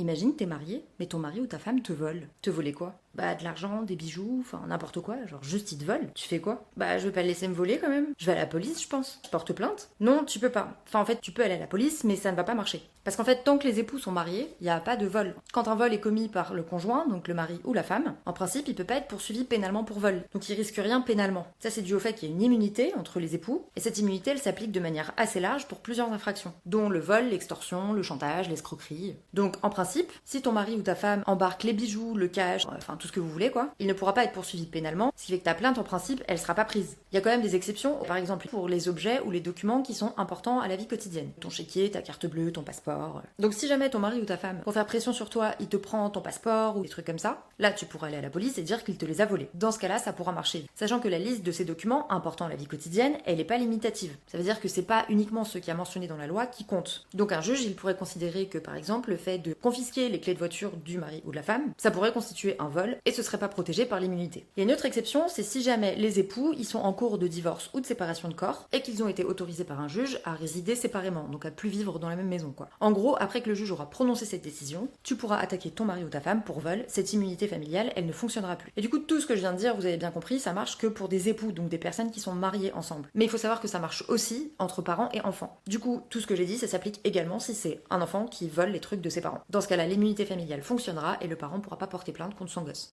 Imagine t'es marié, mais ton mari ou ta femme te vole. Te voler quoi? Bah de l'argent, des bijoux, enfin n'importe quoi, genre juste il te vole. Tu fais quoi? Bah je vais pas le laisser me voler quand même. Je vais à la police, je pense. Je porte plainte. Non, tu peux pas. Enfin en fait tu peux aller à la police, mais ça ne va pas marcher. Parce qu'en fait tant que les époux sont mariés, il n'y a pas de vol. Quand un vol est commis par le conjoint, donc le mari ou la femme, en principe il peut pas être poursuivi pénalement pour vol. Donc il risque rien pénalement. Ça c'est dû au fait qu'il y a une immunité entre les époux, et cette immunité elle s'applique de manière assez large pour plusieurs infractions, dont le vol, l'extorsion, le chantage, l'escroquerie. Donc en principe, si ton mari ou ta femme embarque les bijoux, le cash, enfin tout ce que vous voulez quoi, il ne pourra pas être poursuivi pénalement, ce qui fait que ta plainte en principe, elle sera pas prise. Il y a quand même des exceptions, par exemple pour les objets ou les documents qui sont importants à la vie quotidienne. Ton chéquier, ta carte bleue, ton passeport. Donc si jamais ton mari ou ta femme, pour faire pression sur toi, il te prend ton passeport ou des trucs comme ça, là tu pourras aller à la police et dire qu'il te les a volés. Dans ce cas-là, ça pourra marcher. Sachant que la liste de ces documents importants à la vie quotidienne, elle est pas limitative. Ça veut dire que c'est pas uniquement ce qui a mentionné dans la loi qui compte. Donc un juge, il pourrait considérer que par exemple le fait de confisquer les clés de voiture du mari ou de la femme, ça pourrait constituer un vol et ce serait pas protégé par l'immunité. Il y a une autre exception, c'est si jamais les époux, ils sont en cours de divorce ou de séparation de corps et qu'ils ont été autorisés par un juge à résider séparément, donc à plus vivre dans la même maison quoi. En gros, après que le juge aura prononcé cette décision, tu pourras attaquer ton mari ou ta femme pour vol, cette immunité familiale, elle ne fonctionnera plus. Et du coup, tout ce que je viens de dire, vous avez bien compris, ça marche que pour des époux, donc des personnes qui sont mariées ensemble. Mais il faut savoir que ça marche aussi entre parents et enfants. Du coup, tout ce que j'ai dit, ça s'applique également si c'est un enfant qui vole les trucs de ses parents. Dans ce cas-là, l'immunité familiale fonctionnera et le parent pourra pas porter plainte contre son gosse.